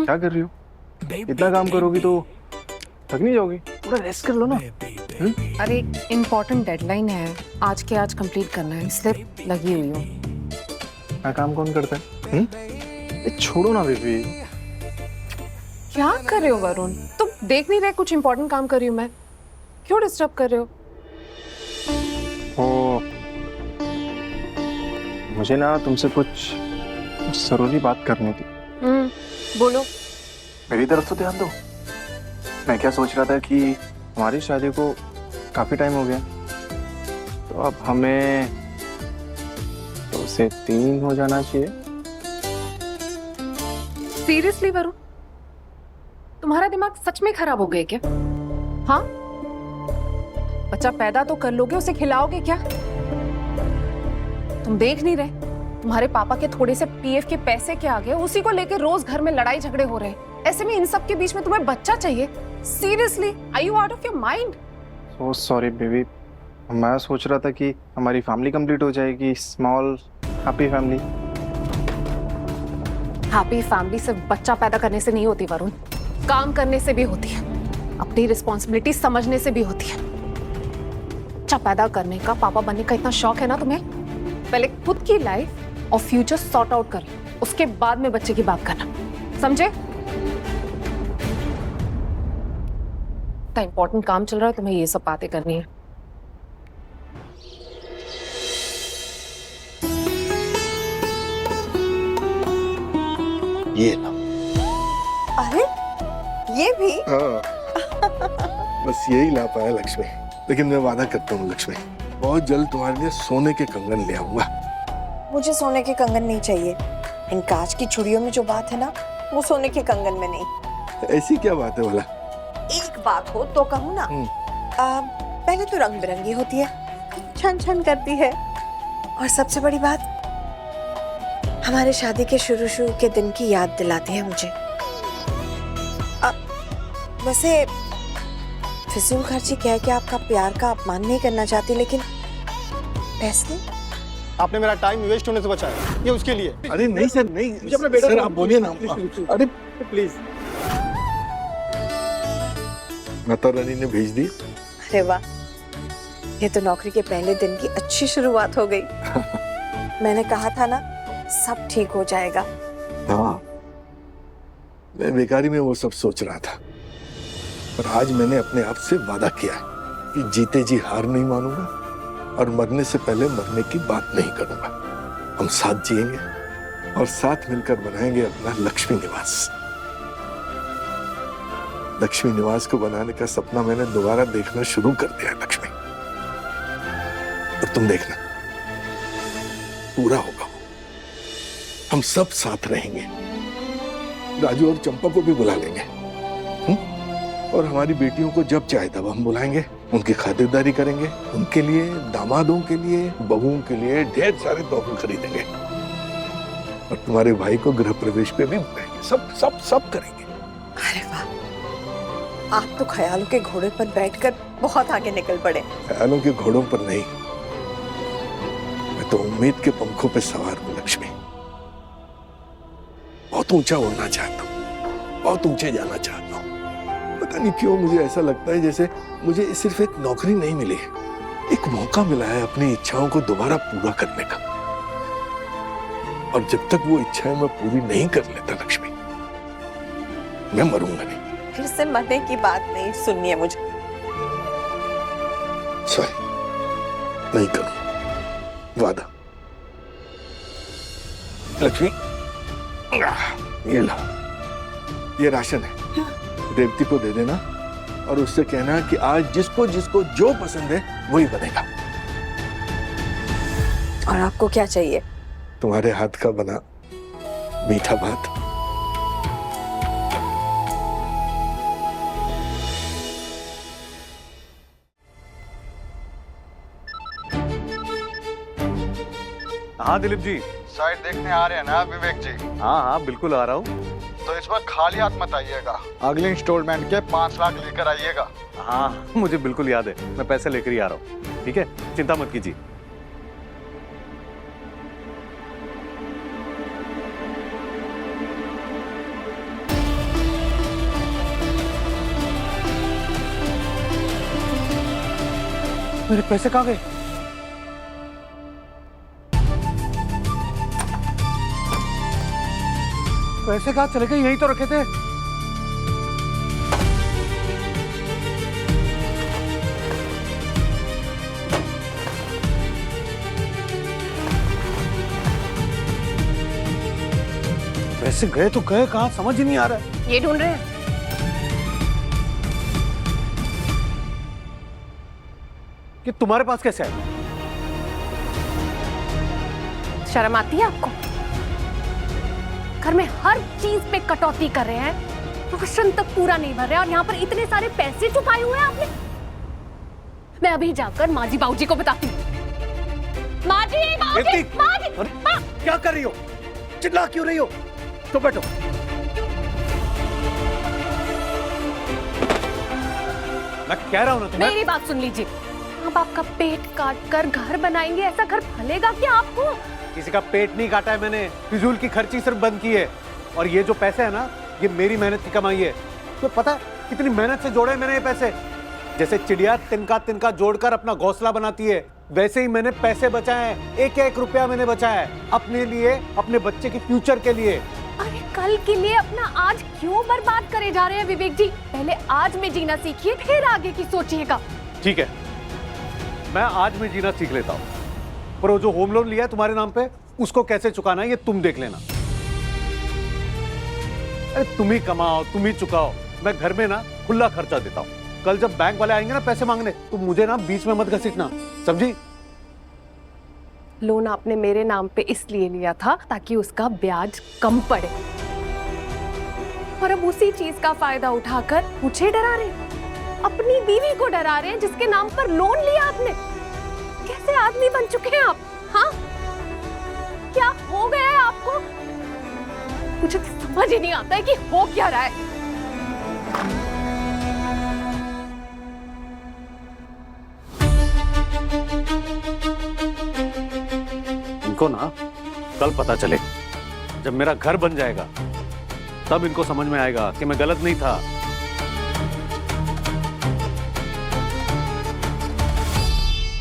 क्या कर रही हो? इतना काम करोगी तो थक नहीं जाओगी? थोड़ा रेस्ट कर लो ना। अरे इम्पोर्टेंट डेडलाइन है, आज के आज कंप्लीट करना है, इसलिए लगी हुई हूँ। मैं काम कौन करता है? छोड़ो ना बेबी। क्या कर रहे हो वरुण? तुम देख नहीं रहे कुछ इम्पोर्टेंट काम कर रही हूँ मैं? क्यों डिस्टर्ब कर रहे हो? ओ, मुझे ना तुमसे कुछ जरूरी बात करनी थी। बोलो। मेरी तरफ तो ध्यान दो। मैं क्या सोच रहा था कि हमारी शादी को काफी टाइम हो गया, तो अब हमें 2 से 3 हो जाना चाहिए। सीरियसली वरुण, तुम्हारा दिमाग सच में खराब हो गया क्या? हाँ, बच्चा पैदा तो कर लोगे, उसे खिलाओगे क्या? तुम देख नहीं रहे तुम्हारे पापा के थोड़े से पीएफ के पैसे के आगे उसी को लेकर रोज घर में लड़ाई झगड़े हो रहे हैं। ऐसे में इन सब के बीच में तुम्हें बच्चा चाहिए? Seriously, are you out of your mind? So sorry baby. मैं सोच रहा था कि हमारी फैमिली कंप्लीट हो जाएगी, small happy family. Happy family सिर्फ बच्चा पैदा करने से नहीं होती वरुण, काम करने से भी होती है, अपनी रिस्पॉन्सिबिलिटी समझने से भी होती है। बच्चा पैदा करने का, पापा बनने का इतना शौक है ना तुम्हें, पहले खुद की लाइफ और फ्यूचर सॉर्ट आउट कर लो, उसके बाद में बच्चे की बात करना, समझे? इतना इंपॉर्टेंट काम चल रहा है, तुम्हें ये सब बातें करनी है। ये ना। अरे ये भी? हाँ। बस यही ला पाया लक्ष्मी, लेकिन मैं वादा करता हूँ लक्ष्मी, बहुत जल्द तुम्हारे लिए सोने के कंगन ले आऊंगा। मुझे सोने के कंगन नहीं चाहिए। इन कांच की चूड़ियों में जो बात है ना, वो सोने के कंगन में नहीं। ऐसी क्या बात है बोला? एक बात हो तो कहूँ ना, पहले तो रंग बिरंगी होती है, छन छन करती है, और सबसे बड़ी बात, हमारे शादी के शुरू के दिन की याद दिलाती है मुझे। वैसे फिजूल खर्ची कह के आपका प्यार का अपमान नहीं करना चाहती, लेकिन पैसे? आपने मेरा टाइम वेस्ट होने से बचाया, ये उसके लिए। अरे नहीं सर, नहीं अपना बेटा सर, आप बोलिए ना। अरे प्लीज। माता रानी ने भेज दी। अरे वाह, ये तो नौकरी के पहले दिन की अच्छी शुरुआत हो गई। मैंने कहा था ना, सब ठीक हो जाएगा। हाँ, मैं बेकारी में वो सब सोच रहा था, पर आज मैंने अपने आप से वादा किया है कि जीते जी हार नहीं मानूंगा और मरने से पहले मरने की बात नहीं करूंगा। हम साथ जिएंगे और साथ मिलकर बनाएंगे अपना लक्ष्मी निवास। लक्ष्मी निवास को बनाने का सपना मैंने दोबारा देखना शुरू कर दिया है लक्ष्मी, और तुम देखना पूरा होगा। हम सब साथ रहेंगे, राजू और चंपा को भी बुला लेंगे, और हमारी बेटियों को जब चाहे तब हम बुलाएंगे, उनकी खातिरदारी करेंगे, उनके लिए, दामादों के लिए, बहुओं के लिए ढेर सारे तोहफे खरीदेंगे, और तुम्हारे भाई को गृह प्रवेश पे भी बुलाएंगे। सब सब सब करेंगे। अरे वाह, आप तो ख्यालों के घोड़े पर बैठकर बहुत आगे निकल पड़े। ख्यालों के घोड़ों पर नहीं, मैं तो उम्मीद के पंखों पे सवार हूं लक्ष्मी। बहुत ऊंचा उड़ना चाहता हूँ, बहुत ऊंचे जाना चाहता हूँ। पता नहीं क्यों मुझे ऐसा लगता है जैसे मुझे सिर्फ एक नौकरी नहीं मिली है, एक मौका मिला है अपनी इच्छाओं को दोबारा पूरा करने का, और जब तक वो इच्छाएं मैं पूरी नहीं कर लेता लक्ष्मी, मैं मरूंगा नहीं। फिर से मरने की बात नहीं सुननी है मुझे। सॉरी, नहीं करूं, वादा। लक्ष्मी, ये लो, ये राशन है, रेवती को दे देना और उससे कहना कि आज जिसको जिसको जो पसंद है वही बनेगा। और आपको क्या चाहिए? तुम्हारे हाथ का बना मीठा भात। हाँ दिलीप जी। साइड देखने आ रहे हैं ना विवेक जी? हाँ हाँ बिल्कुल आ रहा हूँ। तो इस बार खाली हाथ मत आइएगा, अगले इंस्टॉलमेंट के 5 लाख लेकर आइएगा। हाँ मुझे बिल्कुल याद है, मैं पैसे लेकर ही आ रहा हूँ। ठीक है, चिंता मत कीजिए। मेरे पैसे कहाँ गए? पैसे कहाँ चले गए? यही तो रखे थे। पैसे गए तो गए कहाँ, समझ ही नहीं आ रहा है। ये ढूंढ रहे हैं। कि तुम्हारे पास कैसे आए? शर्म आती है आपको? घर में हर चीज पे कटौती कर रहे हैं, राशन तक पूरा नहीं भर रहे और यहाँ पर इतने सारे पैसे छुपाए हुए हैं आपने। मैं अभी जाकर माँ जी बाबूजी को बताती हूँ। माँ जी, बाबूजी, माँ जी, अरे, माँ। क्या कर रही हो? चिल्ला क्यों रही हो? तो बैठो। मैं कह रहा हूं ना तुम्हें। मेरी बात सुन लीजिए। आप आपका पेट काट कर घर बनाएंगे, ऐसा घर फलेगा क्या आपको? किसी का पेट नहीं काटा है मैंने, फिजूल की खर्ची सिर्फ बंद की है। और ये जो पैसे है ना, ये मेरी मेहनत की कमाई है। तो पता है कितनी मेहनत से जोड़े मैंने ये पैसे? जैसे चिड़िया तिनका तिनका जोड़कर अपना घोंसला बनाती है, वैसे ही मैंने पैसे बचाए हैं। एक एक रुपया मैंने बचाया है अपने लिए, अपने बच्चे के फ्यूचर के लिए। अरे कल के लिए अपना आज क्यों बर्बाद करे जा रहे हैं विवेक जी? पहले आज में जीना सीखिए, फिर आगे की सोचिएगा। ठीक है, मैं आज में जीना सीख लेता हूँ, पर वो जो होम लोन लिया है तुम्हारे नाम पे, उसको कैसे चुकाना है ये तुम देख लेना। अरे तुम ही कमाओ, तुम ही चुकाओ, मैं घर में ना खुला खर्चा देता हूँ। कल जब बैंक वाले आएंगे ना पैसे मांगने, तो मुझे ना बीच में मत घसीटना, समझी? लोन आपने मेरे नाम पे इसलिए लिया था ताकि उसका ब्याज कम पड़े, और अब उसी चीज का फायदा उठाकर मुझे डरा रहे हैं, अपनी बीवी को डरा रहे हैं जिसके नाम पर लोन लिया आपने। कैसे आदमी बन चुके हैं आप? हाँ, क्या हो गया है आपको? मुझे तो समझ ही नहीं आता है कि हो क्या रहा है। इनको ना कल पता चले, जब मेरा घर बन जाएगा तब इनको समझ में आएगा कि मैं गलत नहीं था।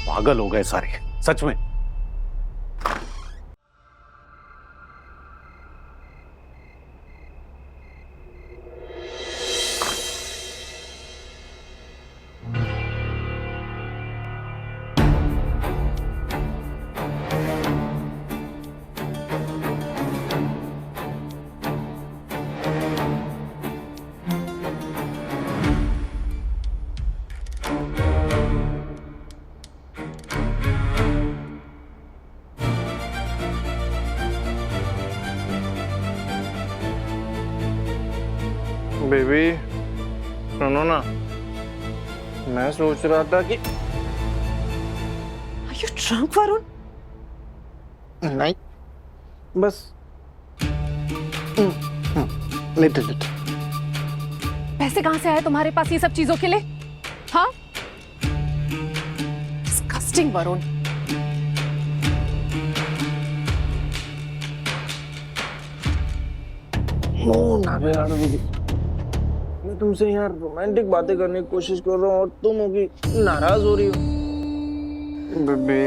पागल हो गए सारे, सच में। बेबी सुनो ना, मैं सोच रहा था कि Are you drunk, वरुण? नहीं, बस लिटिल लिटिल। पैसे कहां से आए तुम्हारे पास ये सब चीजों के लिए? हाँ, डिस्गस्टिंग वरुण। ना बे यार दीदी, मैं तुमसे यार रोमांटिक बातें करने की कोशिश कर रहा हूँ और तुम होगी नाराज हो रही हो। बेबी